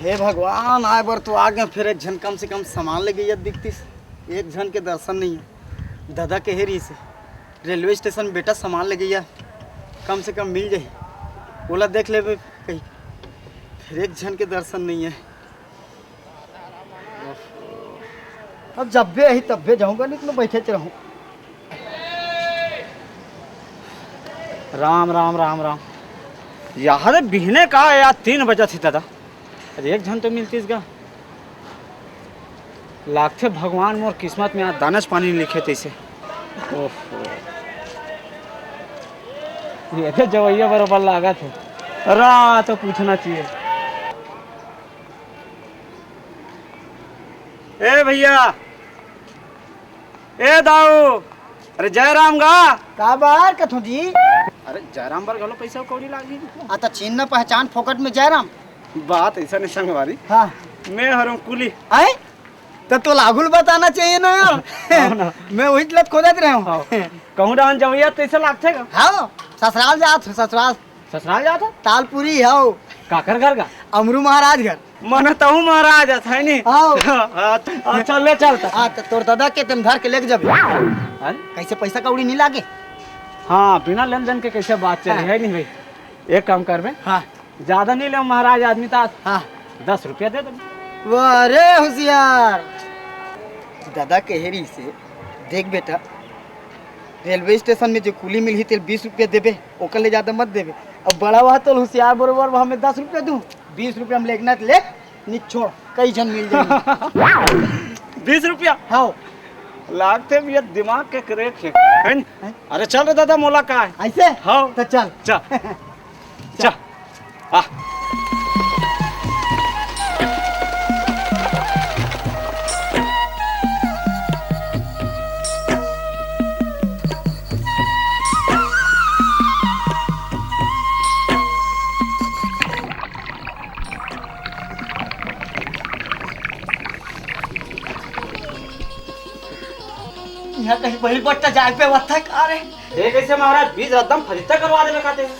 हे भगवान आए बार तो आ गए फिर एक झन कम से कम सामान ले गई दिखती एक झन के दर्शन नहीं है दादा के हेरी से रेलवे स्टेशन बेटा सामान ले गई कम से कम मिल जाए ओला देख ले कहीं फिर एक झन के दर्शन नहीं है। अब जब भी यही तब भी जाऊंगा नहीं तो बैठे रहूँ। राम राम राम राम यार बिहने का यार 3 बजा थी दादा अरे एक झन तो मिलती इसका लागते भगवान मोर किस्मत में दानस पानी लिखे थे इसे। ये तो जवैया बराबर लागा थे अरे तो पूछना चाहिए। ए भैया ए दाऊ अरे जयराम गा का बार कथो जी अरे जयराम बार गलो पैसा कौड़ी लागी आता चिन्ह पहचान फोकट में जयराम बात ऐसा नहीं संगवारी। हाँ मैं हरूँ कुली आए तो लागुल बताना चाहिए ना यार मैं वही लत खोजत रहा हूँ। कहूँ डान जवैया तो ऐसा लागते का हाँ ससुराल जात ससुराल ससुराल जाता तालपुरी हो काकर घर का अमरू महाराज घर मन तो हूँ महाराज है नहीं हाँ चल ले चलता हाँ तो तोर दादा के तुम धर के लेके जब कैसे पैसा कौड़ी नहीं लागे। हाँ बिना लेन देन के कैसे बात चले है नहीं भाई एक काम कर हाँ ज्यादा नहीं ले महाराज आदमी था हाँ 10 रुपया दे दो। अरे होशियार दादा के हेरी से देख बेटा रेलवे स्टेशन में जो कुली मिली तेल 20 रुपया देवे ओकर ले ज्यादा मत देवे। अब बड़ा हुआ तो होशियार बरोबर हमें 10 रुपया दूँ 20 रुपया हम लेना ले निक छोड़ कई जन मिल जाएंगे। 20 रुपया हाँ लागते भी दिमाग के क्रेक है अरे चल रे दादा मोला का है ऐसे हाँ तो चल चल चल आ यहाँ कहीं बही बट्टा जाग पे वत्था का रे ये कैसे महाराज 20 रद्दम फरिश्ता करवा देवे कहते हैं।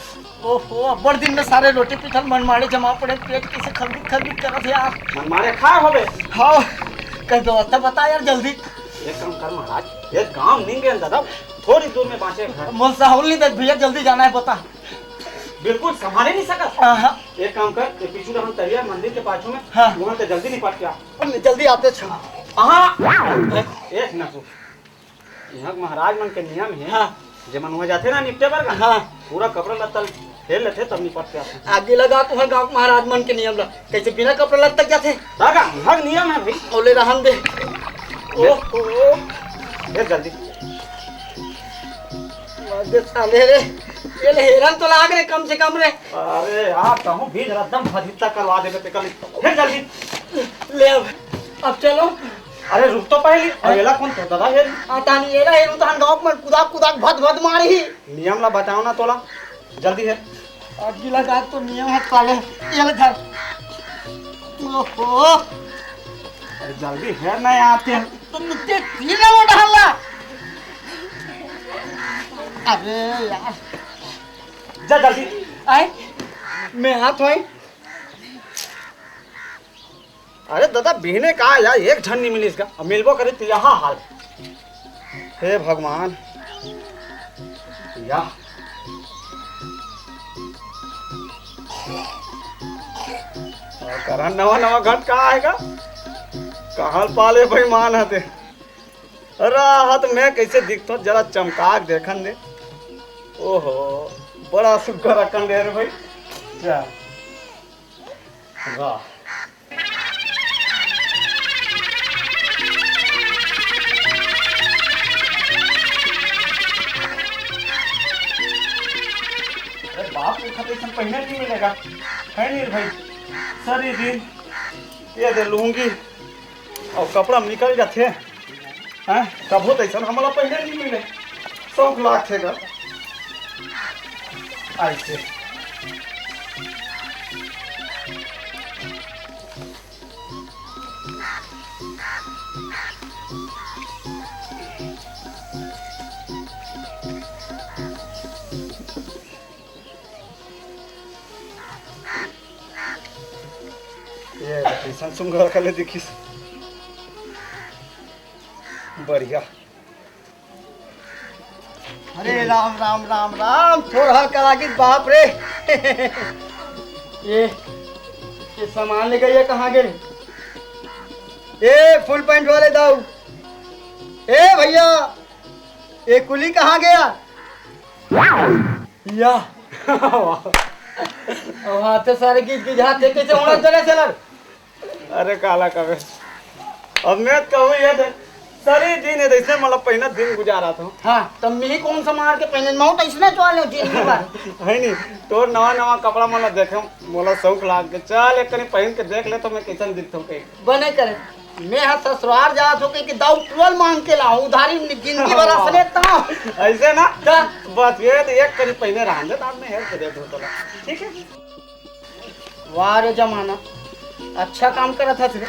ओहो अब्बड़ दिन में सारे रोटी पिठल मनमाड़े जमा पड़े पेट कैसे खरबीत करत है यार। मनमारे खाए होबे हाँ कहीं व्यवस्था बता यार जल्दी। एक काम कर महाराज ये गांव नहीं गए दादा थोड़ी दूर में बांचे घर मोल साहुल नहीं दे भैया जल्दी जाना है बता। बिल्कुल संभाले नहीं सकत। हाँ एक काम कर ये पीछू हम तरिया मंदिर के पाछू में हाँ वहां से जल्दी निपट के आ जल्दी आते छ। एक ना तू यहाँ महाराज मन के नियम है हाँ जे मन हो जाते ना निपटे बर हाँ पूरा कपड़ा लत्ता खेल लेते तब निपट के आते आगे लगा तो है गांव महाराज मन के नियम ला कैसे बिना कपड़ा लग तक जाते दादा हर नियम है भाई ओले रहन दे। ओहो ये जल्दी दे साले रे ये ले हेरन तो लाग रे कम से कम रे। अरे यार कहूं बीज रद्दम फरिश्ता करवा देवे ते कल फिर जल्दी ले अब चलो। अरे रुक तो पहले अगला कौन तो दादा ये आतानी एला हेरु तहन गांव में कुदाक भद मारी नियम ला बताओ ना तोला जल्दी है आगे लगा तो नियम है साले ये ले धर। ओहो अरे जल्दी है ना आते हैं तो मुझे सीने में डालना। अरे यार जा जल्दी आए मैं हाथ होई। अरे दादा बहने कहा यार एक झन नहीं मिली इसका अब मिलबो करे तो यहाँ हाल हे भगवान या करा नवा नवा घट कहा आएगा कहाँ पाले भाई मान हते राहत मैं कैसे दिखता जरा चमकाक देखन दे। ओहो बड़ा सुखर रखन दे रे भाई जा वाह बाप को खतेशन पहने नहीं मिलेगा है नहीं भाई सारी दिन ये दे लूंगी और कपड़ा निकल जाते हैं कबो तो ऐसा हमारा पहने नहीं मिले 100 लाख थे का ऐसे ये कैसन सुंगर कले देखिस बढ़िया। अरे राम राम राम राम थोड़ा करा की बाप रे ये सामान ले गई है कहाँ गए? ए फुल पैंट वाले दाऊ, ए भैया ये कुली कहाँ गया? या हाथे सारे गीत गिझाते कैसे होना चले चल। अरे काला कबे अब मैं कहूँ ये दे सारी दिन है इसने मतलब पहला दिन गुजारा था। हाँ तब मैं ही कौन सा मार के पहने माउंट इसने चले जिंदगी भर है नहीं तो नवा नवा कपड़ा मला देखे मोला शौक लाग के चल एक कनी पहन के देख ले तो मैं कैसन दिखता हूँ कहीं बने करे। मैं हाँ ससुराल जा तो कि दाऊ टुअल मांग के लाऊं उधारी जिंदगी भर असले ता ऐसे ना बस ये तो एक कनी पहने रहा दे बाद में हेल्प दे दो तोला ठीक है। वाह रे जमाना अच्छा काम करा था तुझे।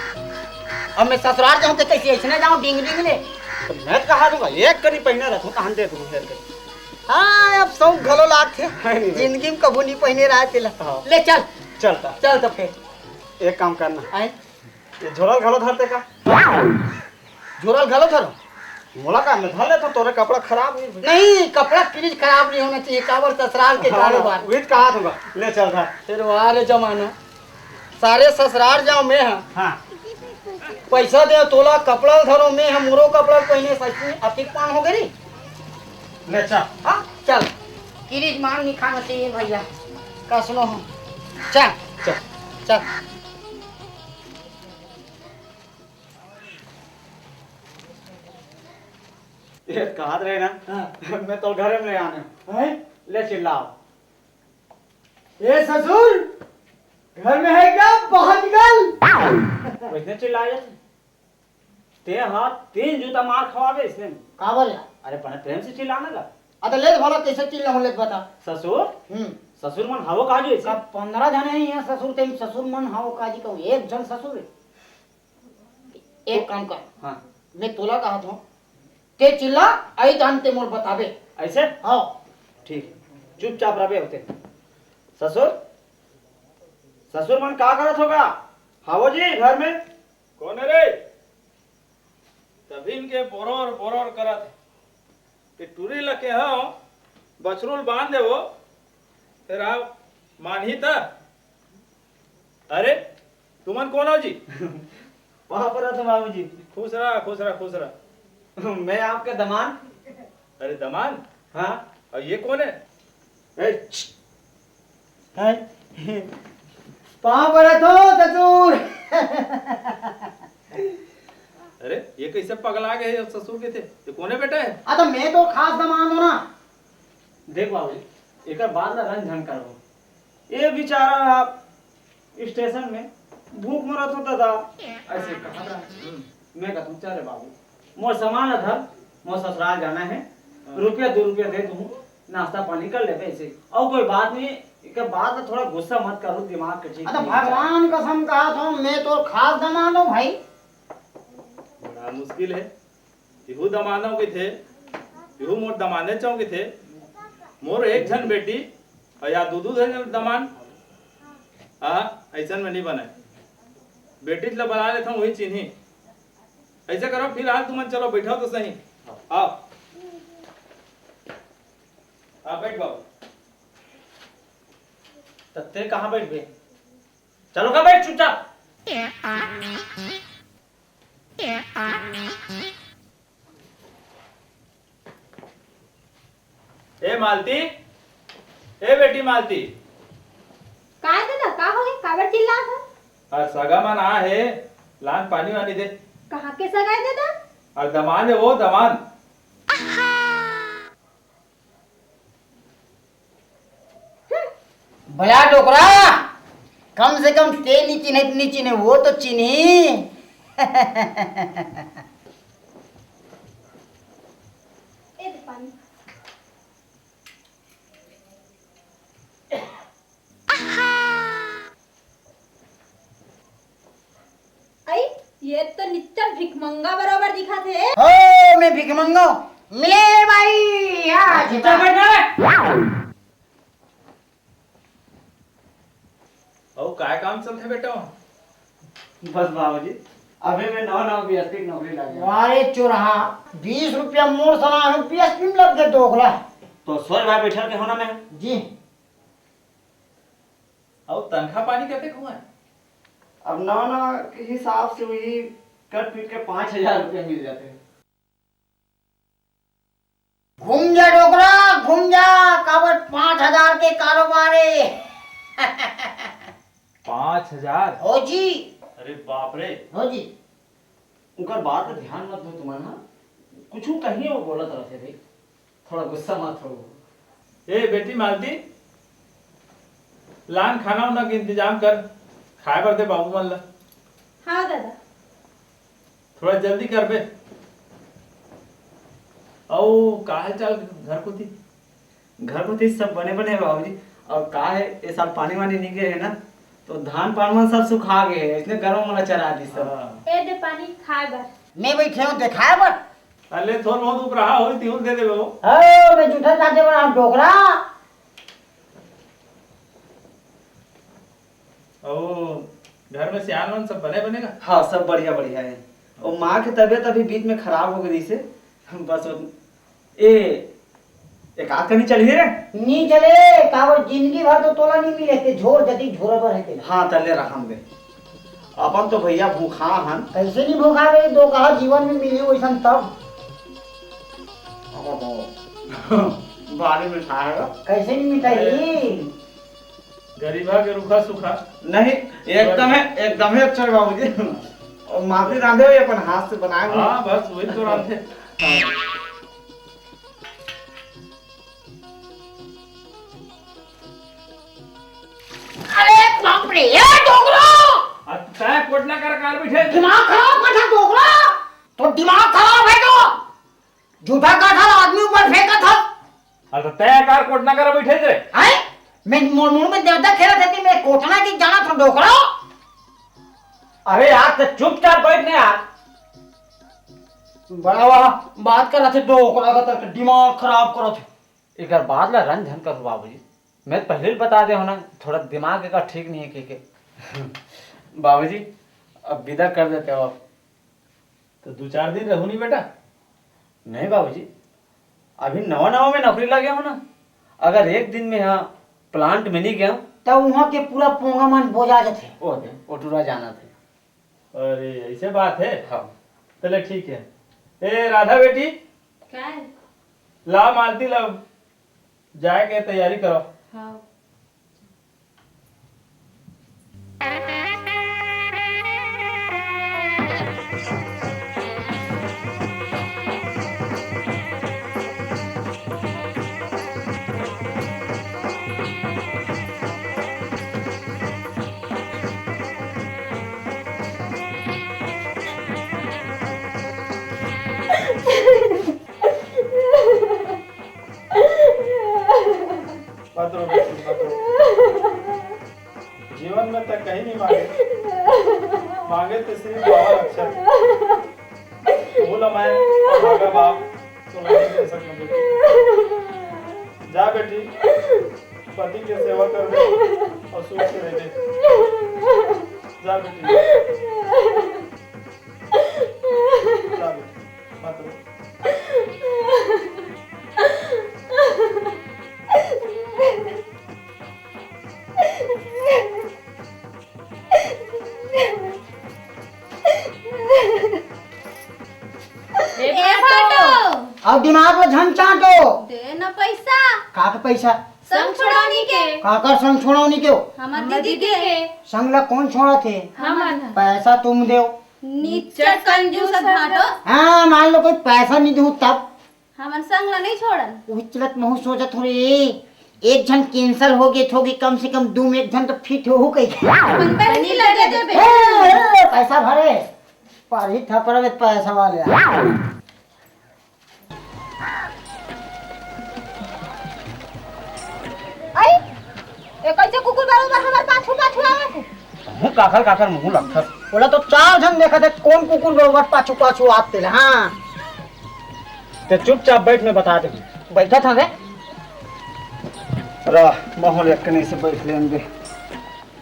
अब मैं ससुराल जाऊं तो कैसे ऐसे जाऊं डिंग डिंग ले तो मैं कहा दूंगा एक कनी पहने रखो कहां दे दूं हेल्प। हाँ अब सब घलो लाग थे है नहीं भाई। जिंदगी में कबू नहीं पहने रहा तेला हाँ। ले चल चलता चल तो फिर एक काम करना आए ये झोला घलो धरते का झोरल घलो धरो मोला का मैं धर ले तो तोरे कपड़ा खराब नहीं नहीं कपड़ा क्रीज खराब नहीं होना चाहिए काबर ससुराल के कारोबार विद कहा दूंगा ले चल धर। फिर वाह रे जमाना सारे ससुराल जाओ मैं हाँ हां पैसा दे तोला कपड़ा धरो मैं हम मोरो कपड़ा पहने सच अतिक पान हो गई। ले चल हाँ चल क्रीज मान नहीं खाना चाहिए भैया का सुनो हम चल चल चल ये कहा रहे ना हाँ। मैं तो घर में ले आने हैं? ले चिल्लाओ ए ससुर घर में है क्या बाहर निकल वैसे चिल्लाए ते हाथ तीन जूता मार खवावे इसने काबर या अरे बड़े प्रेम से चिल्लाने लगा। अत ले भला कैसे चिल्ला होले बता ससुर हम्म ससुर मन हावो काजू का ऐसे 15 जने ही हैं ससुर तेम ससुर मन हाओ काजी कहूं एक जन ससुर है। एक काम कर हाँ मैं तोला कहा था ते चिल्ला आई जानते मोर बतावे ऐसे हाँ ठीक है चुपचाप रहे होते। ससुर ससुर मन का करत होगा हावो जी घर में कौन है रे? तभी इनके बोरोर बोरोर करत कि टूरी लके हो बछरूल बांध देवो फिर आप मानही था। अरे तुमन कौन हो जी? वहां पर तो बाबू जी खुश रहा खुश रहा खुश रहा। मैं आपका दमान। अरे दमान हाँ और ये कौन है? ए, है कहां पर हो ससुर अरे ये कैसे पगला गए हैं ससुर के थे? ये कौन है बेटा है? आ तो मैं तो खास दमान हूं ना देख बाबू जी एक बात ना रंग झन करो ये बेचारा आप स्टेशन में भूख मरत होता था ऐसे कहा था। मैं कहता हूँ चले बाबू मोर सामान धर मोर ससुराल जाना है रुपया 2 रुपया दे दूँ नाश्ता पानी कर ले ऐसे और कोई बात नहीं एक बात में थोड़ा गुस्सा मत करो दिमाग के ठीक आ तो भगवान कसम कहा था मैं तो खास दमान हूं भाई। बड़ा मुश्किल है। इहू दमानों के थे इहू मोर दमाने चाहो के थे मोर एक जन बेटी और या दू जन दमान हाँ ऐसा में नहीं बना बेटी ला बना लेता हूँ वही चिन्ही। ऐसे करो फिलहाल तुम चलो बैठो तो सही आओ हाँ बैठ बाबू। तत्ते कहाँ बैठ गए चलो का बैठ चुपचाप। ए मालती ए बेटी मालती काय दादा का होय काबर चिल्ला था और सगा मन आ है लान पानी वानी दे कहाँ के सगाई दादा और दमान है वो दमान भया डोकरा कम से कम ते नहीं चिन्हे वो तो चिन्ही ए दे पानी आई ये तो नित्तर भिखमंगा बराबर दिखा थे हो मैं भिखमंगा मिले भाई आज और काय काम चलते बेटा बस बाबूजी अभी मैं नौ बीएसपी की नौकरी लग गया। वारे चोरहा 20 रुपया मोर सना है बीएसपी में लग गए दोगला। तो सोच भाई बैठल के होना में जी और तनख्वाह पानी कहते हुआ है? अब ना के हिसाब से वही कट पीट के 5,000 रुपये मिल जाते हैं। घूम जा डोगरा घूम जा काबर 5,000 के कारोबार है। 5,000? हो जी अरे बाप रे, हो जी उनका बात पे ध्यान मत दो तुम्हारा, कुछ कहीं वो बोला तरह से भाई, थोड़ा गुस्सा मत हो। ए बेटी मालती, लान खाना उना के इंतजाम कर, खाए बर दे बाबू मन ला। हाँ दादा। थोड़ा जल्दी कर बे। औ का हाल चाल घर को थी? घर को थी सब बने बने बाबूजी। और का है ये साल पानी वानी नहीं गिरे है ना, तो धान पान सब सुखा गए है, इसने गरम वाला चरा दी सब। ए दे पानी खाए बर। मैं बैठे हूँ दिखाए बर। अले थोड़ बहुत उपराहा होई तिहुल दे दे वो। ओ मैं जूठा जाते बना डोगरा। ओ घर में सियान वन सब बने बनेगा? हाँ सब बढ़िया बढ़िया है। और माँ की तबीयत अभी बीच में खराब हो गई से बस एक आध नहीं चली रे। नहीं चले काबर जिंदगी भर तो तोला नहीं मिले ते झोर जदी झोरा पर है तेरा। हाँ तले रखम दे, अपन तो भैया भूखा हन। कैसे नहीं भूखा रे, दो कहा जीवन में मिली वैसन तब बारी में खाएगा कैसे नहीं मिटाई। गरीबा के रूखा सूखा नहीं, एकदम है अच्छा बाबूजी। और माफी रांधे हुए अपन हाथ से बनाए हुए। हाँ बस वही तो रांधे। अरे बाप रे ये डोगरा अब तय कोटना कर कार बैठे। दिमाग खराब कर था डोगरा, तो दिमाग खराब है तो झूठा का था आदमी ऊपर फेंका था। अब तय कार कोटना कर बैठे थे। है मैं मोड़ में देवता खेला था कि मैं कोटना की जाना था डोगरा। अरे यार तो चुपचाप बैठने यार, बड़ा वाह बात कर रहे थे डोगरा का तो दिमाग खराब करो थे। एक बात ला रंग झन कर बाबूजी, मैं पहले ही बता दे होना, थोड़ा दिमाग का ठीक नहीं है के बाबूजी अब विदा कर देते हो आप। तो 2-4 दिन रहू नहीं बेटा? नहीं बाबूजी, अभी नवा में नौकरी लग गया हो ना, अगर एक दिन में यहाँ प्लांट में नहीं गया तो वहाँ के पूरा पोंगा मन बोझा थे। ओटूरा जाना थे। अरे ऐसे बात है। हाँ चले ठीक है। ए राधा बेटी, क्या है? ला मालती ला, जाए के तैयारी करो। हाँ। बात रो बेटी, बात रो। जीवन में तक कहीं नहीं मांगे तो सिर्फ बाबा रक्षा। बोला मैं भागा बाप तो नहीं दे सकता बेटी। जा बेटी, पति की सेवा कर दे और सुख से रह दे। जा बेटी, जा बेटी, मत रो। अब दिमाग में झन चाटो दे ना पैसा। का के पैसा संग छोड़ानी के। काकर संग छोड़ानी क्यों। हमार दीदी के। संग ला कौन छोड़ा थे। हमार पैसा तुम दो। नीचे कंजूस भाटो। हाँ मान लो कोई पैसा नहीं दूँ तब हमार संग ला नहीं छोड़न। विचलत महू सोचा थोड़ी एक जन कैंसल हो गई थोगी, कम से कम दो में एक जन तो फिट हो गई। नहीं लगे देबे। पैसा भरे पर ही थपड़ा में पैसा वाले। आई ए कैसे कुकुर बराबर हमार पाछू पाछू आवत है। मुँह काखर मुँह लगता। बोला तो 4 जन देखा थे कौन कुकुर बराबर पाछू पाछू आते ले। हाँ तो चुपचाप बैठ में बता दे। बैठा था रे माहौल एक नहीं से बैठ लेंगे।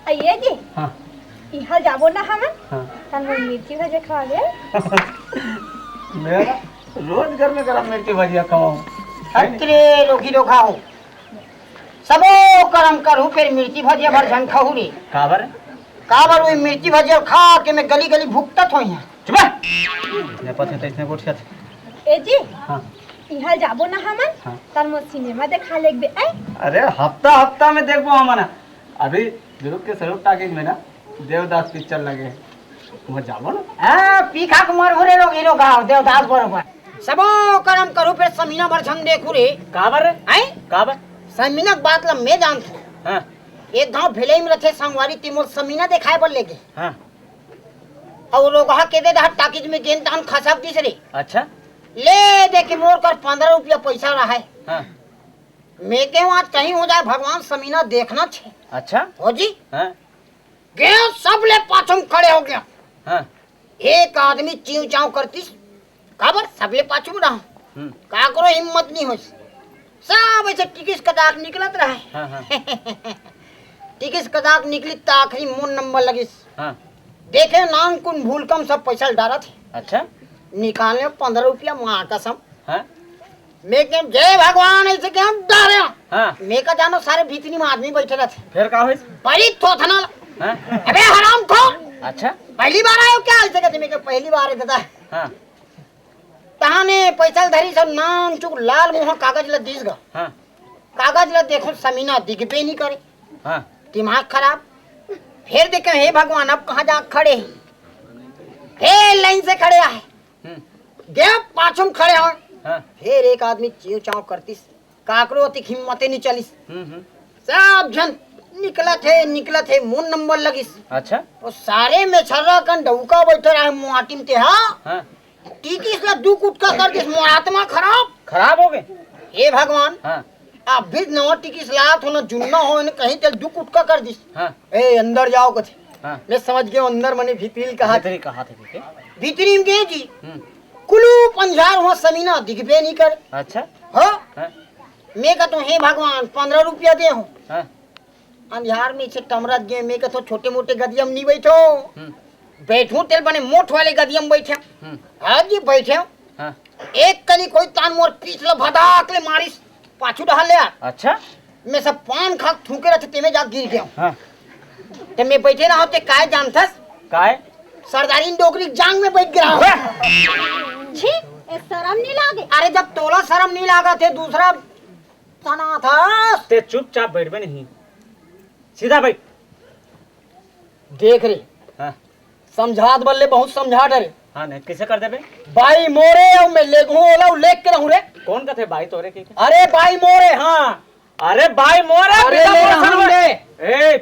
आइए जी। हाँ इहा जाबो ना हम हाँ तन में मिर्ची भजे खा ले मेरा रोज घर में गरम मिर्ची भजिया खाऊं छत्रे लोगी लो खाओ सबो करम करू फिर मिर्ची भजिया भर झन खाऊ रे काबर काबर वही मिर्ची भजिया खा के मैं गली गली भुगतत हो यहाँ चुप ने पछे तैसे गोट छत ए जी हाँ इहा जाबो ना हम हाँ। तन में सिनेमा देखा लेबे आई अरे हफ्ता हफ्ता में देखबो हमना अभी दुर्ग के सड़क टाकिंग में ना देवदास पिक्चर लगे वो जाबो ना हाँ पीखा कुमार घुरे लोग हीरो गाओ देवदास बरोबर सबो करम करू फिर समीना भर झन देखू रे काबर रे आई काबर समीना के बात ला मैं जानता हूँ हाँ एक गांव भेले में रथे संगवारी तिमोर समीना दिखाए पर लेके हाँ और लोग वहाँ के दे रहा टाकिज में गेंद तान खसाब दिस रे अच्छा ले दे के मोर कर 15 रुपया पैसा रहा है हाँ मैं के आज कहीं हो जाए भगवान समीना देखना छे अच्छा हो जी हाँ गया सब ले पाछम खड़े हो गया हाँ एक आदमी चीव चाव करती काबर सब ले पाछम रहा का करो हिम्मत नहीं हो सब ऐसे टिकिस कदाक निकलत रहा है हाँ हाँ टिकिस कदाक निकली तो आखिरी मोन नंबर लगी हाँ देखे नाम कुन भूल कम सब पैसा डाला थे अच्छा निकालने 15 रुपया माँ कसम हाँ मैं के जय भगवान ऐसे के हम डरे हाँ मैं का जानो सारे भीतरी में आदमी बैठे रहते फिर का होइस बड़ी थोथना हाँ अबे हराम खो अच्छा पहली बार आयो क्या ऐसे कहते मैं पहली बार है दादा हाँ तहाने पैसा धरी सब नाम चुक लाल मुँह कागज ला दिस गा हाँ कागज ला देखो समीना दिखबे नहीं करे हाँ दिमाग खराब फिर देखे हे भगवान अब कहाँ जा खड़े हैं फिर लाइन से खड़े आए गया पाछम खड़े हो हाँ फिर एक आदमी चीव चाव करतीस काकरो अति हिम्मते नहीं चलिस हम्म। सब जन निकला थे मुन नंबर लगिस अच्छा तो सारे में छर्रा कन डौका बैठे रहे मुआटिम ते हाँ हाँ टीकिस ला दू कुटका कर दिस मुआत्मा खराब खराब हो गए हे भगवान हाँ अब भी नवा टिकिस लात हो ना जुन्ना हो न कहीं ते दू कुटका कर दिस हाँ ए अंदर जाओ कथे हाँ मैं समझ गया अंदर मने भीतरी कहा तेरी कहा थे ठीक है भीतरी में गए जी कुलू पंजार हुआ समीना दिखबे नहीं कर अच्छा हो हाँ मैं का तो हे भगवान 15 रुपया दे हूँ हाँ अंधार में से टमरत गए मैं का तो छोटे मोटे गदियम नहीं बैठो बैठू तेल बने मोट वाले गदियम बैठे हाँ जी बैठे हाँ एक कनी कोई तान मोर पीछला भदाक ले मारिस पाछू डहाल ले अच्छा मैं सब पान खा थूके रहते ते में जा गिर गया हाँ ते मैं बैठे रहा ते काय जानथस काय सरदारी डोकरी जांग में बैठ गया छी ए शर्म नहीं लागे अरे जब तोला शर्म नहीं लगा थे दूसरा तना था ते चुपचाप बैठ बे नहीं सीधा बैठ देख रे हाँ समझात बल्ले बहुत समझा डरे हाँ नहीं कैसे कर दे बे भाई मोरे और मैं लेगू ओला लेक के रहूं रे कौन का थे भाई तोरे के अरे भाई मोरे हाँ अरे भाई मोर है अरे बिना ले मोर सन हम होए ले। ए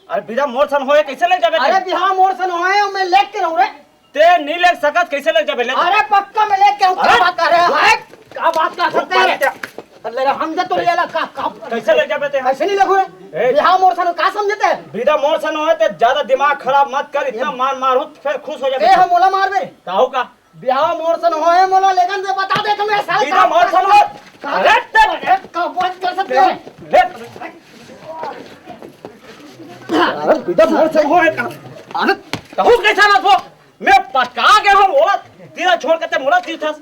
अरे बिना मोर सन होए कैसे लग जाबे अरे बिहार मोर सन होए और मैं लेक के रहूं रे ते नहीं लग सकत कैसे लग जाबे ले अरे पक्का मैं लेक के हूं क्या अरे, बात कर रहे हैं क्या बात कर सकते हैं अरे हम तो ले ला का कैसे लग जाबे ते ऐसे नहीं लगू रे ए। बिहार मोर सन का समझते हैं बिना मोर सन होए ते ज्यादा दिमाग खराब मत कर इतना मारू फिर खुश हो ए जाबे हम मोला मार बे काहू का बिहार मोर सन होए मोला लेकिन से बता दे तुम्हें साल बिना मोर सन हो अरे ते का बात कर सकते हैं ले अरे बिना मोर सन होए अरे कहू कैसा ना हो मैं पटका के हम मोला तेरा छोड़ के ते मोला तीर था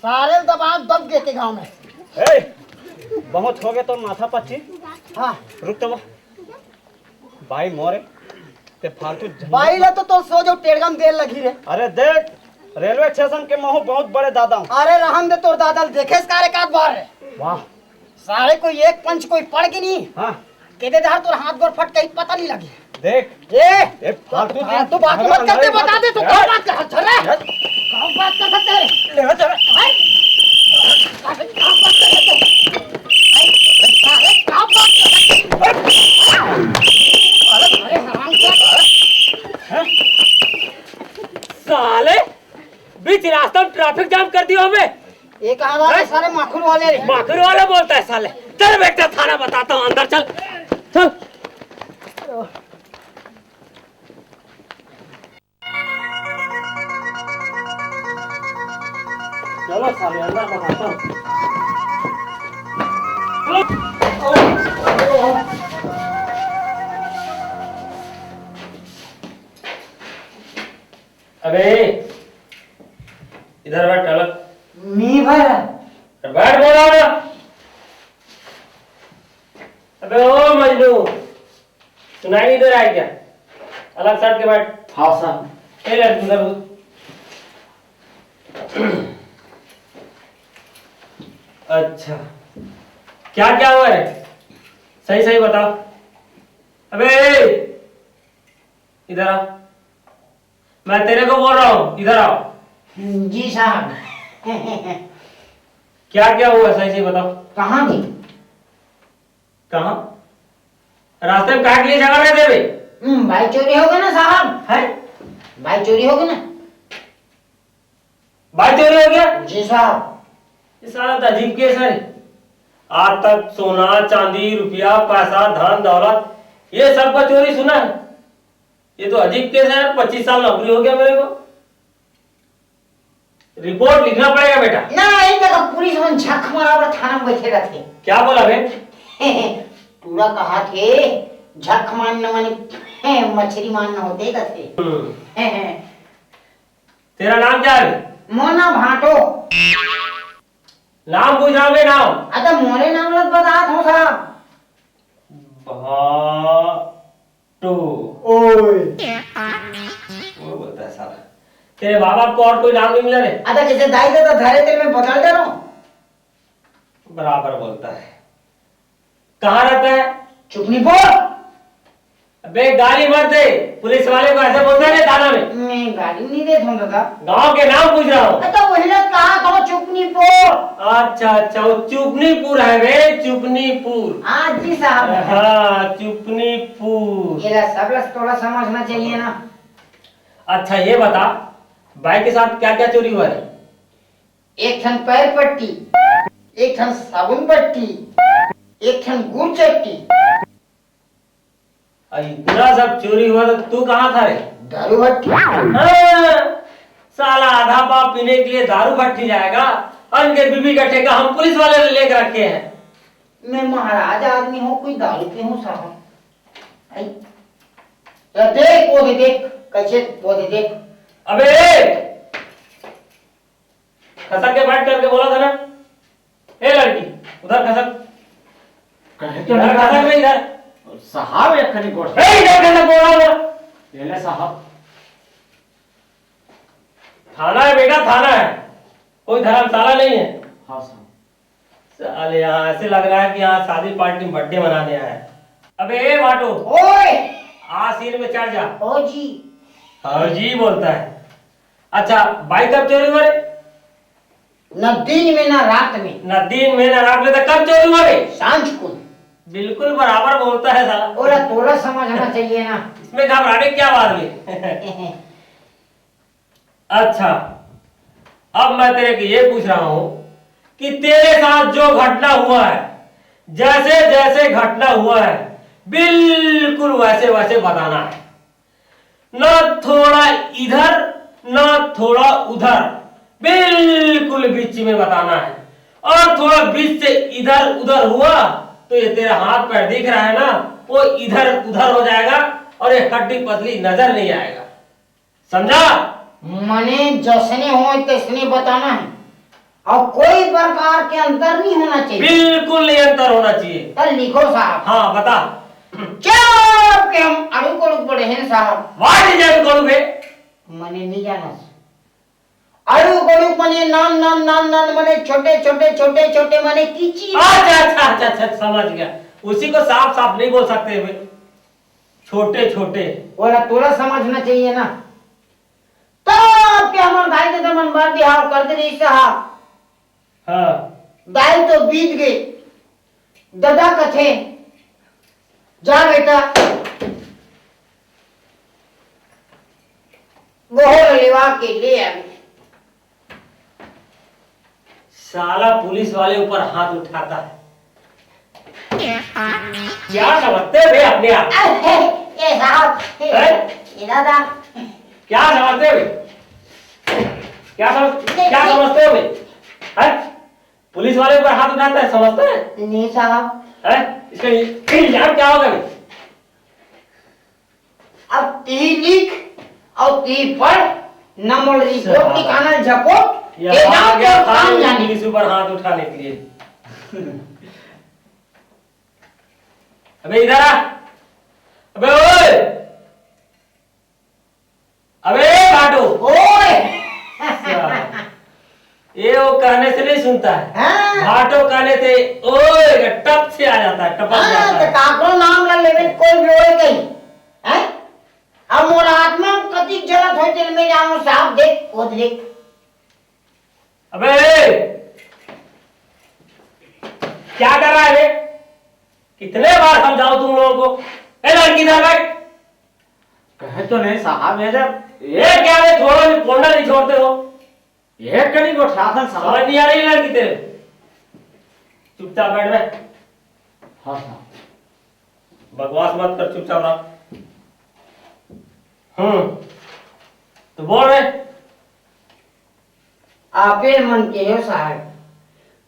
सारे दबाव दब गए के गांव में ए बहुत हो गए तो माथा पच्ची हाँ रुक तो भाई मोरे ते फालतू भाई ला तो सो जो टेड़गम देर लगी रे अरे देख रेलवे स्टेशन के महू बहुत बड़े दादा हूँ अरे रहम दे तोर दादा देखे इस कार्य का बार है वाह सारे कोई एक पंच कोई पड़ के नहीं हाँ केदे धार तोर हाथ गोर फट कहीं पता नहीं लगी देख ए फालतू हाँ, तू बात मत करते बता दे तू क्या बात कर चल रहा है क्या बात कर सकते हैं ले चल हाय? अरे, क्या बात कर सकते हैं? हाय? अरे, क्या बात कर सकते हैं? अरे हराम का साले बीच रास्ता में ट्रैफिक जाम कर दिया हमें एक हमारे सारे माखुर वाले रे माखुर वाला बोलता है साले चल बेटा थाना बताता हूँ अंदर चल चल चलो साले अंदर बताता हूँ अबे इधर बैठ अलग मी भर बैठ बोला ना। अबे ओ मजनू सुनाई इधर आए क्या? अलग साइड के बैठ। हाँ साहब। ए लड़की इधर घुस। अच्छा क्या क्या हुआ है? सही सही बताओ। अबे इधर आओ, मैं तेरे को बोल रहा हूँ, इधर आओ। जी साहब। क्या क्या हुआ सही सही बताओ। कहाँ जी? कहाँ? रास्ते में काट लिए झगड़ रहे थे बे? भाई चोरी हो गया ना साहब। है? भाई चोरी हो गया ना। भाई चोरी हो गया? जी साहब। ये सारा तो अजीब केस है। आज तक सोना चांदी रुपया पैसा धन दौलत ये सब का चोरी सुना है। ये तो अजीब केस है। 25 साल नौकरी हो गया मेरे को। रिपोर्ट लिखना पड़ेगा बेटा। नहीं तो पुलिस में झक मारा और थाना में बैठे रहते। क्या बोला बे? पूरा कहा थे झक मारने माने मछली मारना होते कहते। तेरा नाम क्या है? मोना भाटो। नाम पूछ रहा हूँ बे, नाम। अच्छा मोरे नाम लग बता दो साहब। भाटो। ओए वो बोलता है साला। तेरे बाप बाप को और कोई नाम नहीं मिला रे? अच्छा जैसे दाई दे तो धरे तेरे में बदल दे रहा हूँ। बराबर बोलता है। कहाँ रहता है? चुपनी बोल। अबे गाली मत दे, पुलिस वाले को ऐसे बोलते हैं थाना में। मैं गाली नहीं दे दूँ दादा। गांव के नाम पूछ रहा हूँ। अच्छा वही लोग कहा था चुपनी बोल। अच्छा अच्छा वो चुपनीपुर है बे, चुपनीपुर। हाँ जी साहब। हाँ चुपनीपुर। ये सब लोग थोड़ा समझना चाहिए ना। अच्छा ये बता, भाई के साथ क्या क्या चोरी हुआ है? एक ठन पैर पट्टी, एक ठन साबुन पट्टी, एक ठन गुड़ चट्टी। इतना सब चोरी हुआ तो तू कहाँ था रे? दारू भट्टी। हाँ, साला आधा पाव पीने के लिए दारू भट्टी जाएगा। अनके बीबी का ठेका हम पुलिस वाले ने लेकर रखे हैं। मैं महाराज आदमी हूँ, कोई दारू पे हूँ साहब। देख वो देख कैसे वो देख। अबे खसक के बैठ करके बोला था ना। ए लड़की उधर खसक। इधर खसक में इधर। साहब एक खनी गोड़ इधर खसक बोला ना। ले साहब। थाना है बेटा, थाना है, कोई धर्मशाला नहीं है। हाँ साहब। साले यहाँ ऐसे लग रहा है कि यहाँ शादी पार्टी में बर्थडे मनाने आया है। अबे ए बाटो ओए आसीन में चढ़ जा। ओ जी। हाँ जी बोलता है। अच्छा बाइक कब चोरी हुआ रे? न दिन में न रात में। न दिन में न रात में, तो कब चोरी हुआ रे? सांझ को। बिल्कुल बराबर बोलता है साला। और थोड़ा समझना चाहिए ना। इसमें घबराने की क्या बात है? अच्छा अब मैं तेरे को ये पूछ रहा हूं कि तेरे साथ जो घटना हुआ है, जैसे जैसे घटना हुआ है बिल्कुल वैसे वैसे बताना है। न थोड़ा इधर न थोड़ा उधर, बिल्कुल बीच में बताना है। और थोड़ा बीच से इधर उधर हुआ तो ये तेरा हाथ पैर दिख रहा है ना, वो इधर उधर हो जाएगा और ये हड्डी पतली नजर नहीं आएगा। समझा? मने जैसने हो तैसने बताना है और कोई प्रकार के अंतर नहीं होना चाहिए। बिल्कुल नहीं अंतर होना चाहिए। तो लिखो साहब। हाँ बता। क्या के हम अड़ू को पड़े हैं साहब। वाट जान करोगे? मने नहीं जाना। अड़ू गड़ू मने नान नान नान नान मने छोटे छोटे छोटे छोटे मने कीची। अच्छा अच्छा अच्छा अच्छा समझ गया। उसी को साफ साफ नहीं बोल सकते हुए, छोटे छोटे। बोला थोड़ा समझना चाहिए ना। तो क्या हम दाई दे मन बार बिहार कर दे रही साहब। हाँ दाई तो बीत गई। दादा कथे जा बेटा गोहर लेवा के ले आवे। साला पुलिस वाले ऊपर हाथ उठाता है। क्या समझते वे अपने आप? ए साहब ए दादा क्या समझते वे? क्या समझते हो वे? पुलिस वाले ऊपर हाथ उठाता है, समझते हैं? नहीं साहब। इसका इल्जाम क्या होगा वे? अब ती लिख और ती पढ़ न मोल रिपोर्ट दिखाना झपोट ये ये आ जाओ गया तो काम जाने इंग्लिश ऊपर हाथ उठाने के लिए। अबे इधर आ, अबे ओए, अबे काटो। ओए ये वो कहने से नहीं सुनता है, हाँ। भाटो कहने से ओए टप से आ जाता है, टपक हाँ, जाता तो है। काकरो नाम ला लेवे कोई भी होए गई हैं अब मोर आत्मा में कति जलत होय तेल में जाऊं साहब देख वो देख अबे क्या कर रहा है बे? कितने बार समझाऊं तुम लोगों को? ए लड़की इधर बैठ। कहे तो नहीं साहब, ये जब ये क्या बे, थोड़ा भी कोंडा नहीं छोड़ते हो? ये कहीं को ठासन समझ साहब। नहीं आ रही लड़की तेरे? चुपचाप बैठ बे। हाँ साहब। बकवास मत कर, चुपचाप रह। तो बोल रहे। आपे मन के हो साहब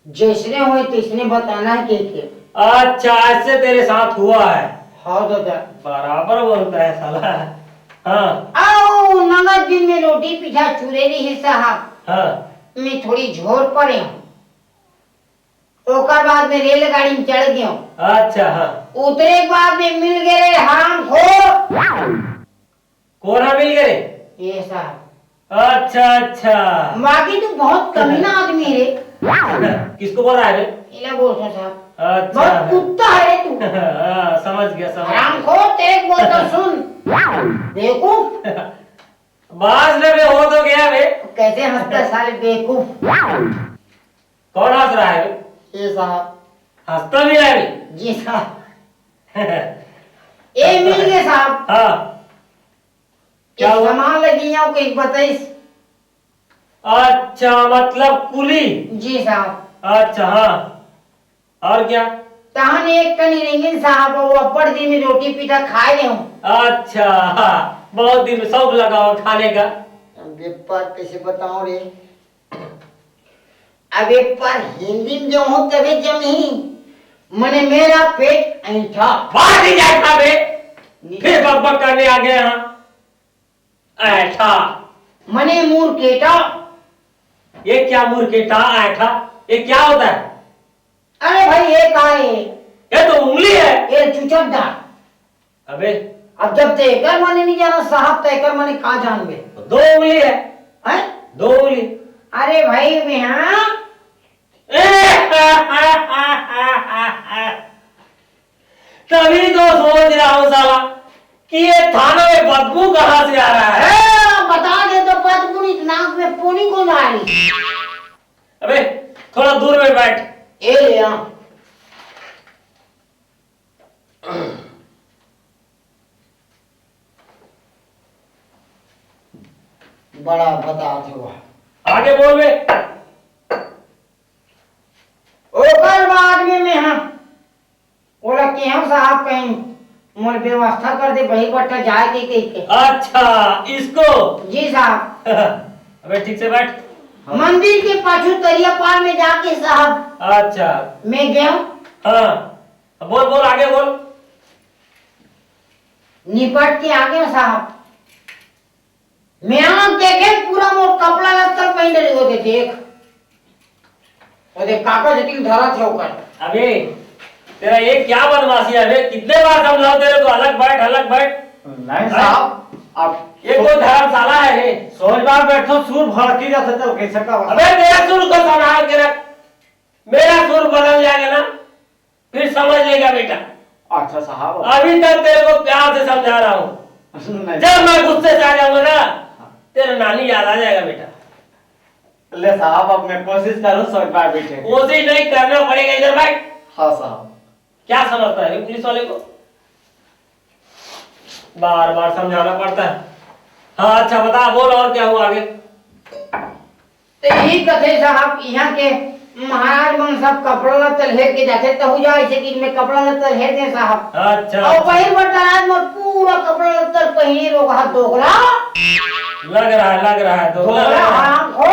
जैसने होए तैसने बताना है के अच्छा, ऐसे तेरे साथ हुआ है? हाँ दादा बराबर बोलता है साला। हाँ आओ नगद दिन में रोटी पीठा चूरे रही है साहब हाँ मैं थोड़ी झोर पड़े हूँ ओकर बाद में रेलगाड़ी में चढ़ गया हूँ अच्छा हाँ। उतरे के बाद में मिल गए हराम खोर कोना मिल गए? ये साहब अच्छा अच्छा। बाकी तो बहुत कमीना आदमी है किसको बोल रहा है बे? इला बोलता साहब अच्छा बहुत कुत्ता है तू समझ गया समझ हराम गया। खोर तेरे को बोलता सुन देखो बाज में हो तो गया बे। कैसे हंसता साले बेवकूफ कौन हंस रहा है बे? ये साहब हंसता भी है बे? जी साहब ये मिल गए साहब हाँ क्या क्या हुआ? सामान लगी है एक बताइस अच्छा मतलब कुली। जी साहब अच्छा हाँ और क्या? तहन एक टन रेंगे साहब वो अपर दिन में रोटी पीठा खाए ले हूँ अच्छा हाँ, बहुत दिन में शौक लगा हो खाने का। अब एक बार कैसे बताऊं रे अब एक बार हिंदी में जो हूँ तभी जमी मने मेरा पेट ऐठा बाहर नहीं जाता बे, फिर बकबक करने आ गए यहाँ। ऐठा, मने मूर केटा ये क्या मूर्खेटा ऐठा, ये क्या होता है? अरे भाई ये का है ये तो उंगली है। ये चुचकदा अबे अब जब तेकर मने नहीं जाना साहब तेकर मने का जानबे दो उंगली है, हैं दो उंगली। अरे भाई मैं हाँ तभी तो सोच रहा हूँ साला कि ये थाना में बदबू कहाँ से आ रहा है। बता दे तो पदपुनी नाक में पुनी को आ रही अबे थोड़ा दूर में बैठ। ए ले आ बड़ा बता दो आगे बोल बे। ओकर बाद में मैं हम ओला के हम साहब कहीं मोर व्यवस्था कर दे बही बट्टा जाए के अच्छा इसको। जी साहब अबे ठीक से बैठ। मंदिर के पाछू तरिया पार में जाके साहब अच्छा मैं गया हाँ बोल बोल आगे बोल। निपट के आगे साहब मैं आम देखे पूरा मोर कपड़ा लत्तर पहन रही होते देख और देख काका जटिल धरा थे ओकर अबे तेरा ये क्या बदमाशी है बे? कितने बार समझाओ तेरे को अलग बैठ। नहीं साहब, अब ये कोई धर्मशाला है रे? सोच बार बैठो सुर भड़की जाता तो कैसे का अबे तेरा सुर को संभाल के रख, मेरा सुर बदल जाएगा ना फिर समझ लेगा बेटा। अच्छा साहब। अभी तक तेरे को प्यार से समझा रहा हूँ, नहीं जब मैं गुस्से से आ जाऊंगा ना तेरा नानी याद आ जाएगा बेटा। ले साहब, अब मैं कोशिश करूँ सोच बार बैठे। कोशिश नहीं करना पड़ेगा, इधर बैठ। हाँ साहब। क्या समझता है पुलिस वाले को, बार बार समझाना पड़ता है। हाँ अच्छा बता बोल और क्या हुआ आगे। तो यही कथे साहब यहाँ के महाराज मन सब कपड़ा लत्तर हेर के जाते तो हो जाए ऐसे कि मैं कपड़ा लत्तर हेर दे साहब। अच्छा और पहिर बटराज में पूरा कपड़ा लत्तर पहिरे रोगा दोगला लग रहा है तो दोगला हराम खो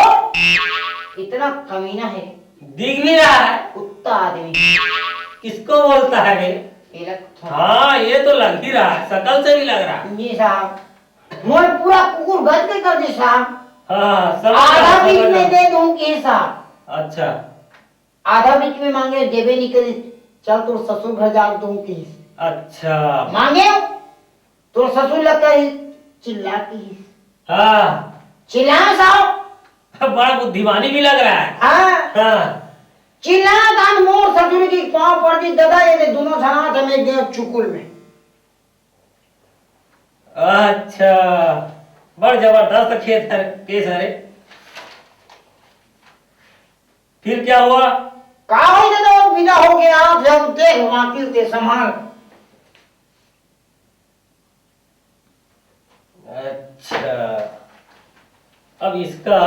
इतना कमीना है, दिख भी रहा है। कुत्ता आदमी किसको बोलता है बे? ये लग हाँ ये तो लग ही रहा है, शकल से भी लग रहा है। जी साहब मोर पूरा कुकुर गद के कर दे साहब। हाँ समझ आधा बीच गया, में दे दूं कि साहब? अच्छा आधा बीच में मांगे देवे नहीं करे, चल तोर ससुर घर जा दूं कि अच्छा मांगे तोर ससुर लगता है चिल्ला की हाँ चिल्ला साहब। बड़ा बुद्धिमानी भी लग रहा है। हाँ हाँ चिल्ला दान मोर ससुर की पांव पड़ दी दादा, ये दोनों जना थे में गए चुकुल में। अच्छा बड़ जबरदस्त खेत है केस है रे। फिर क्या हुआ? का हो दादा बिना हो गया जब देख वाकिल के संभाल। अच्छा अब इसका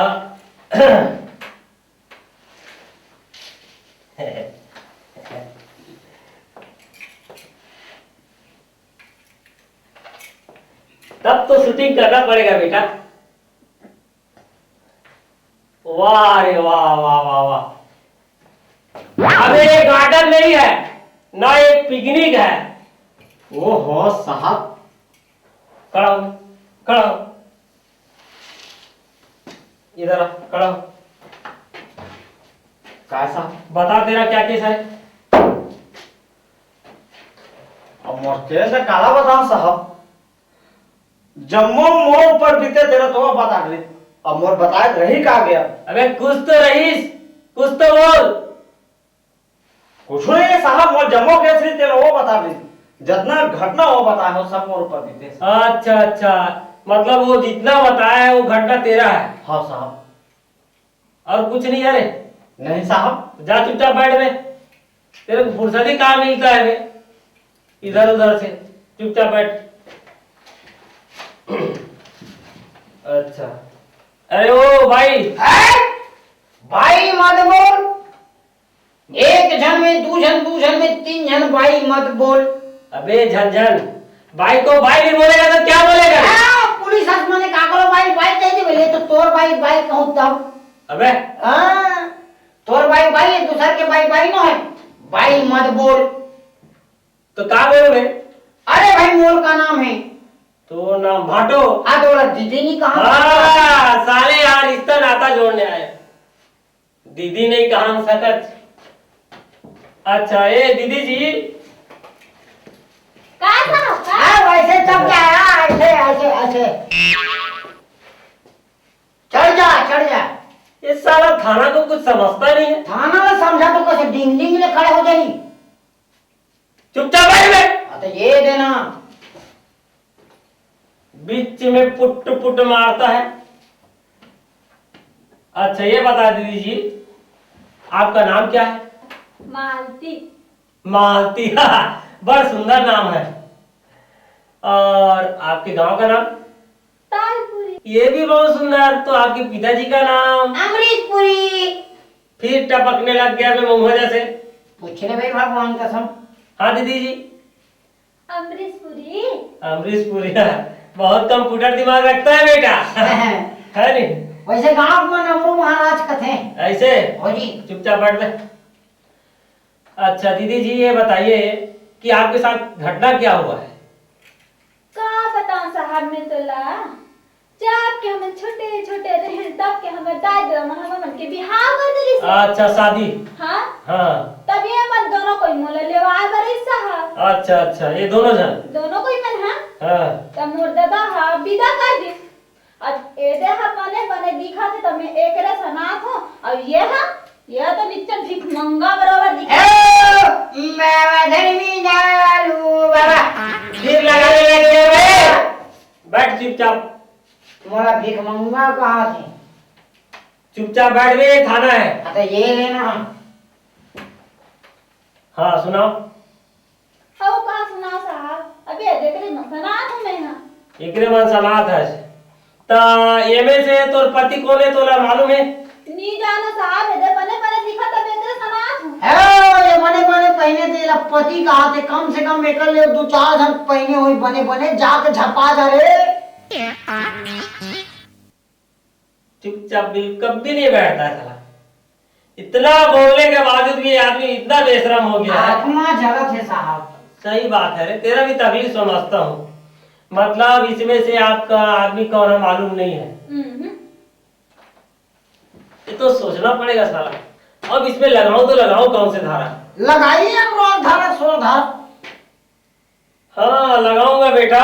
तब तो शूटिंग करना पड़ेगा बेटा। वाह रे वाह वाह वाह वाह। अब ये गार्डन नहीं है ना एक पिकनिक है। ओहो साहब खड़ा हो, खड़ा हो। इधर आ, खड़ा हो। कैसा? बता तेरा क्या केस है? अब मोर केस है काला बताओ साहब, जम्मू मोर ऊपर बीते तेरा तो बता दे। अब मोर बताए रही का गया, अबे कुछ तो रहीस, कुछ तो बोल। कुछ नहीं है साहब, मोर जम्मू केस नहीं तेरा वो बता दे, जितना घटना हो बताए हो सब मोर ऊपर बीते। अच्छा अच्छा मतलब वो जितना बताया है वो घटना तेरा है हाँ साहब। और कुछ नहीं है रे? नहीं साहब। जा चुपचाप बैठ बे, तेरे को फुर्सत ही कहाँ मिलता है बे इधर उधर से। चुपचाप बैठ। अच्छा अरे ओ भाई भाई मत बोल, एक जन में दू जन में तीन जन भाई मत बोल। अबे झंझन भाई को भाई नहीं बोलेगा तो क्या बोलेगा? पुलिस आसमान ने का करो भाई भाई कहते बोले तो तोर भाई भाई कहूं तब। अबे हाँ तोर भाई भाई दूसर के भाई भाई न है, भाई मत बोल। तो क्या बोलोगे? अरे भाई मोर का नाम है तो नाम भाटो। तोरा दीदी नहीं कहा? हाँ साले यार रिश्ता नाता जोड़ने आए, दीदी नहीं कहा सकत। अच्छा ये दीदी जी का साहब का? वैसे तब क्या है, ऐसे ऐसे ऐसे चढ़ जा। ये साला थाना को कुछ समझता नहीं है। थाना में समझा तो कैसे डिंग डिंग ले खड़े हो जाई। चुपचाप बैठ बे। तो ये देना बीच में पुट पुट मारता है। अच्छा ये बता दीदी जी आपका नाम क्या है? मालती। मालती बड़ा सुंदर नाम है। और आपके गांव का नाम? तालपुरी। ये भी बहुत सुंदर। तो आपके पिताजी का नाम? अमरीशपुरी। फिर टपकने लग गया मैं मुंह जैसे। पूछ ले भाई भगवान कसम। हाँ दीदी जी अमरीशपुरी। अमरीश पुरी बहुत कंप्यूटर दिमाग रखता है बेटा है नहीं? वैसे गांव में नमरू महाराज कथे ऐसे हो जी। चुपचाप बैठ ले। अच्छा दीदी जी ये बताइए कि आपके साथ घटना क्या हुआ है? का बताऊं साहब में तोला, जब के हमें छोटे छोटे रहे तब के हमें दादा मन के बिहाव कर देली से। अच्छा शादी। हाँ हाँ तब ये मन दोनों कोई मोल लेवा बरे साहब। अच्छा अच्छा ये दोनों जन? दोनों कोई मन हाँ हाँ तब मोर दादा हा विदा कर दी। अब एदे हा बने बने दिखा थे तब मैं एक रे सनात हो। अब ये तो निच्चन भीख मंगा बराबर दिखा। मैं धर्मी जालू बाबा फिर लगाने लग गए बे। बैठ चुपचाप। मोला भीख मंगा कहाँ से? चुपचाप बैठ बे, थाना है। तो ये लेना। हाँ सुनाओ। हाउ कहाँ सुनाओ साहब, अभी देख रही सनात हूँ मैं यहाँ। एकरे मन समात है ता एमे से तोर पति कौन है तोला मालूम है? नी जानो साहब इधर बने बने दिखा तब एकरे सनात हूँ। ये बने बने पहने तेरा पति कहाँ थे? कम से कम एक ले दो चार जन पहने हुई बने बने जाके झपा जा रे। चुपचाप भी कभी नहीं बैठता है साला। इतना बोलने के बावजूद भी आदमी इतना बेशरम हो गया है। आत्मा जगत है साहब। सही बात है रे, तेरा भी तकलीफ समझता हूँ। मतलब इसमें से आपका आदमी कौन है मालूम नहीं है। तो सोचना पड़ेगा साला। अब इसमें लगाऊं तो लगाऊं कौन से धारा? लगाइए रोज धारा 16 धारा। हाँ लगाऊंगा बेटा।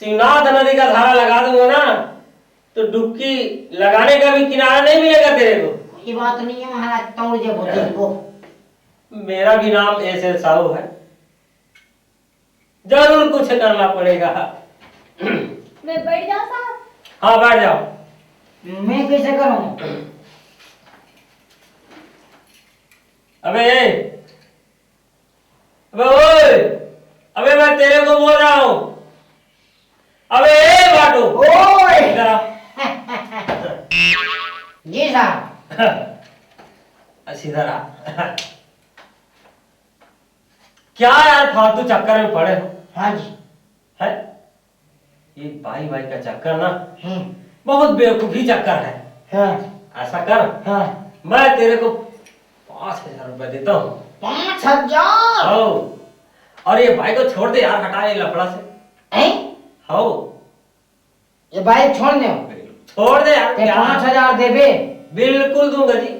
शिवनाथ नदी का धारा लगा दूंगा ना तो डुबकी लगाने का भी किनारा नहीं मिलेगा तेरे को। कोई बात नहीं है महाराज, तोड़ जे बोले को। मेरा भी नाम एस साहू है, जरूर कुछ करना पड़ेगा। मैं बैठ जाऊं साहब? हाँ बैठ जाओ। मैं कैसे करूं? अबे अबे ओए, अबे मैं तेरे को बोल रहा हूँ। अबे बाटू ओए इधर आओ। जी साहब। इधर आ। क्या यार फालतू चक्कर में पड़े हो? हाँ जी। है ये भाई भाई का चक्कर ना हम्म। बहुत बेवकूफी चक्कर है। हाँ ऐसा कर, हाँ। मैं तेरे को 5,000 रुपए देता हूँ। 5,000? हो और ये भाई को छोड़ दे यार, हटा ये लफड़ा से। हैं? हो ये भाई छोड़ दे। छोड़ दे यार। ते क्या? 5,000 देबे? बिल्कुल दूंगा जी।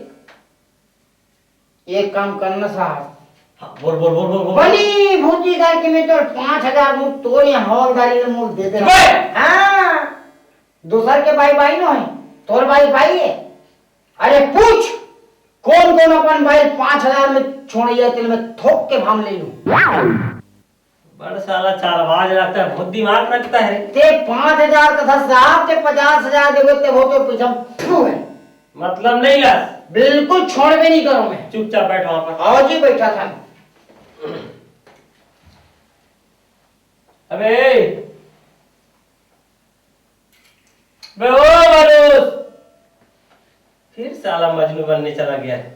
एक काम करना साहब, हाँ, बोल बोल बोल बोल बोल। बनी भूजी करके मैं तो 5,000 मुझ तो ये हवलदारी में मुझ दे दे। बे! हाँ, दूसर के भाई भाई न है, तोर भाई भाई है। अरे पूछ कौन कौन अपन भाई 5,000 में छोड़िए, तेल में थोक के भाम ले लूं। बड़ा साला चालबाज लगता है, बहुत दिमाग रखता है। ते 5,000 का था साहब, ते 50,000 देवे ते वो तो पीछे फू है। मतलब नहीं लस। बिल्कुल छोड़ भी नहीं करूं मैं। चुपचाप बैठ वहां पर। आओ जी बैठा था। अबे बे ओ मनोज, फिर साला मजनू बनने चला गया है।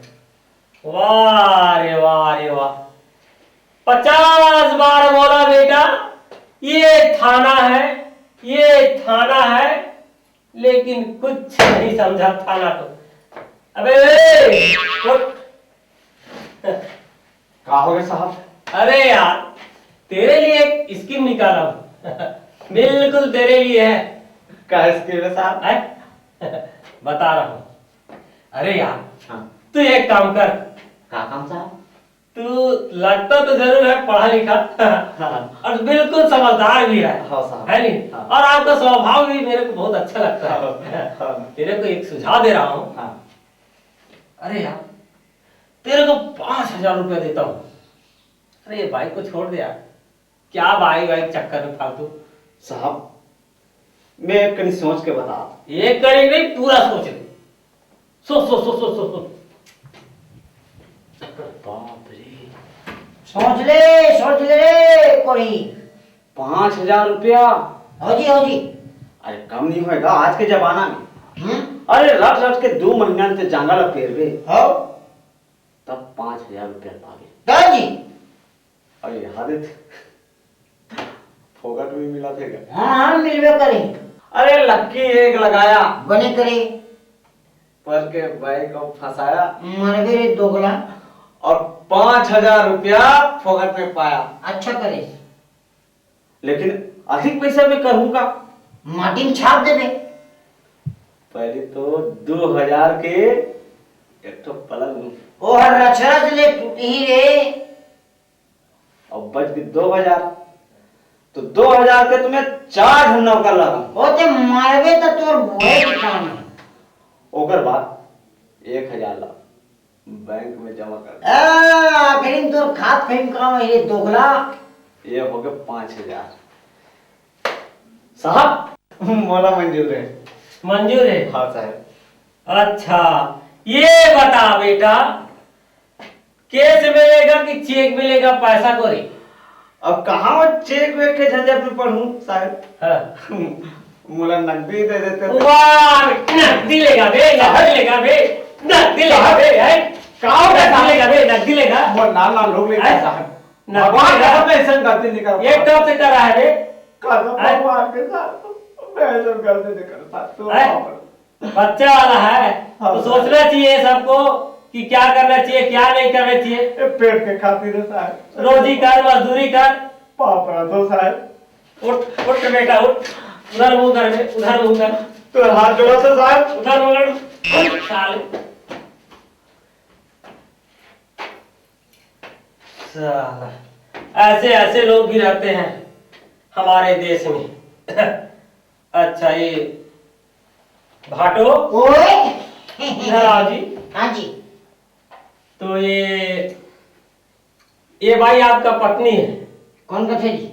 वाह रे वाह रे वाह, 50 बार बोला बेटा ये थाना है, ये थाना है, लेकिन कुछ नहीं समझा थाना को। अबे उठ। का हो गया साहब? अरे यार तेरे लिए एक स्कीम निकाला हूं। बिल्कुल तेरे लिए है। का स्कीम है साहब? है? बता रहा हूं। अरे यार हाँ। तू एक काम कर। का काम साहब? तू लगता तो जरूर है पढ़ा लिखा और बिल्कुल समझदार भी है। हाँ साहब। है नहीं? हाँ। और आपका स्वभाव भी मेरे को बहुत अच्छा लगता है। हाँ। तेरे को एक सुझाव दे रहा हूँ। हाँ। अरे यार तेरे को 5,000 रुपया देता हूँ। अरे ये भाई को छोड़ दे यार, क्या भाई भाई के चक्कर में फालतू। साहब मैं कहीं सोच के बता। एक कड़ी नहीं, पूरा सोच ले। सोच सोच सोच सोच सोच सोच। बाप रे, सोच ले रे कोई। 5,000 रुपया? हो जी। अरे कम नहीं होएगा आज के जमाना में। अरे रट रट के 2 महीना से जंगल पेरबे हो तब 5,000 रुपया पागे। का जी? अरे हादित फोकट में मिला थे क्या? हाँ मिलवे करे। अरे लक्की एक लगाया बने करे पर के भाई को फंसाया मरवे रे दोगला। और 5,000 रुपया फोकट में पाया। अच्छा करे, लेकिन अधिक पैसा में करूंगा। माटी में छाप देबे। पहले तो 2,000 के एक तो पलंग ओ हर रचरच ले टूटी ही रे। और बच गई 2,000, तो 2,000 के तुम्हें 4 नौकर लगा। ओ ते मारबे तो तोर बुए के काम है। ओकर बाद 1,000 ला बैंक में जमा कर। आखिरी तोर खात फेम काम है रे दोगला। ये हो गए 5,000। साहब मोला मंजूर है। मंजूर है? हाँ साहब। अच्छा ये बता बेटा, कैश मिलेगा कि चेक मिलेगा पैसा को रे? अब कहाँ वो चेक वेक के झंझट में पढ़ूं साहब। हाँ। मोला नकदी दे देते तो। वाह नकदी लेगा बे, नकदी लेगा बे, नकदी लेगा बे, है काओ नकदी लेगा बे, नकदी लेगा। वो नाल लोग लेते हैं? साहब। नकदी भगवान लेगा। कसम ऐसा गलती नहीं कर। ये कब से कर रहा है बे? कसम हैं? भगवान के साथ मैं ऐसा गलती नहीं करता। तो हैं? बच्चा वाला है हाँ। तो सोचना चाहिए सबको कि क्या करना चाहिए क्या नहीं करना चाहिए। ये पेट के खातिर है साहब। रोजी कर, मजदूरी कर। पाप रहा तो साहब। उठ उठ बेटा उठ, उधर मुंह कर बे, उधर मुंह कर, तो हाथ जोड़ा तो साहब। उधर मुंह कर। साले साला ऐसे ऐसे लोग भी रहते हैं हमारे देश में। अच्छा ये भाटो ओए इधर आओ जी। हाँ जी। तो ये भाई आपका पत्नी है? कौन का थे जी?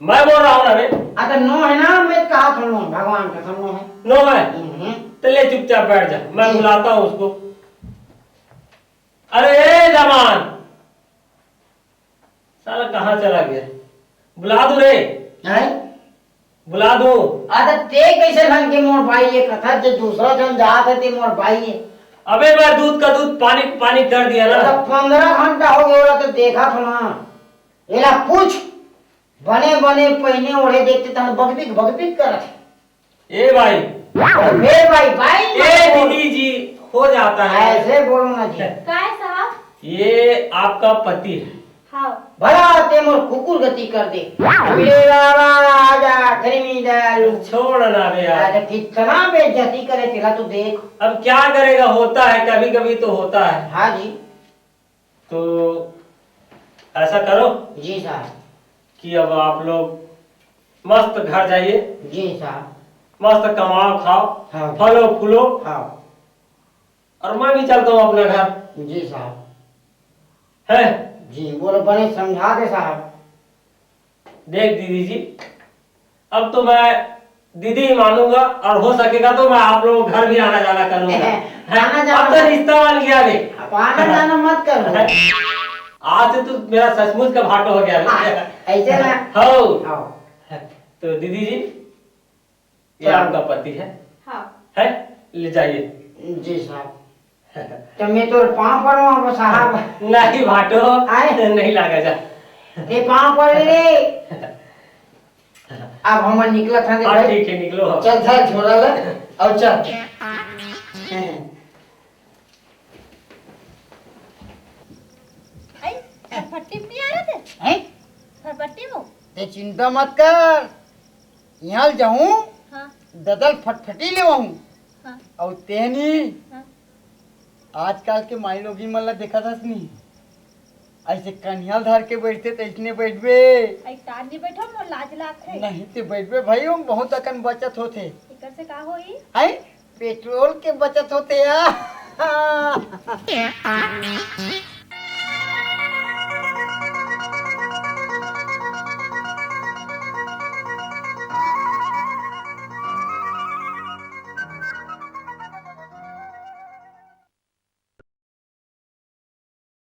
मैं बोल रहा हूँ ना बे। तो नो है ना, मैं कहा था नो, भगवान का नो है। नो है तो ले चुपचाप बैठ जा, मैं बुलाता हूँ उसको। अरे जमान साला कहाँ चला गया? बुला दूं रे? हैं? बुला दूं? ते कैसे ढंग के मोर भाई ये कथा जो दूसरा जन जात है ते मोर भाई है। अबे मैं दूध का दूध पानी पानी कर दिया ना। 15 घंटा हो गया तो देखा था ना। एला पूछ बने बने पहने ओढ़े देखते तन बगबिक बगबिक करत। ए भाई फिर भाई ए दीदी जी हो जाता है ऐसे बोलो ना जी। काय साहब? ये आपका पति है। हाँ भला ते मोर कुकुर गति कर दे। मेरे राजा धर्मीदार छोड़ ना बे यार। अरे कितना बेइज्जती करे तेरा तो देख। अब क्या करेगा, होता है कभी कभी तो होता है। हाँ जी। तो ऐसा करो जी साहब। कि अब आप लोग मस्त घर जाइए, जी साहब। मस्त कमाओ खाओ, हाँ। फलो फूलो, हाँ और मैं भी चलता हूँ अपने घर। जी साहब। है जी बोलो बने समझा दे साहब। देख दीदी जी, अब तो मैं दीदी ही मानूंगा, और हो सकेगा तो मैं आप लोगों को घर भी आना जाना करूंगा। आना जाना अब तो रिश्ता बन गया रे। अब आना जाना मत करो। आज से तो मेरा सचमुच का भाटो हो गया रे। ऐसे ना। हो हाँ। तो दीदी जी ये क्या? आपका पति है? हाँ है, ले जाइए। जी साहब। तो मैं तो पाँव पड़ूंगा साहब। नहीं भाटो आए? नहीं लागा जा। ये पाँव पड़ रे। अब हम निकला था हाँ ठीक है निकलो। चल चल छोड़ा ले अब चल। आई फटफटी में आ रहे थे? हैं? फटफटी में? ते चिंता मत कर, यहाँ जाऊं हाँ ददल फटफटी ले आऊं। हाँ और तेनी हाँ। आजकल के माई लोग ही मतलब देखा था नहीं, ऐसे कन्हैया धर के बैठते तो इसने बैठबे आई तार नहीं बैठो मोर लाज लाग है। नहीं ते बैठबे भाई, हम बहुत अकन बचत होते इकर से का होई? है, पेट्रोल के बचत होते यार।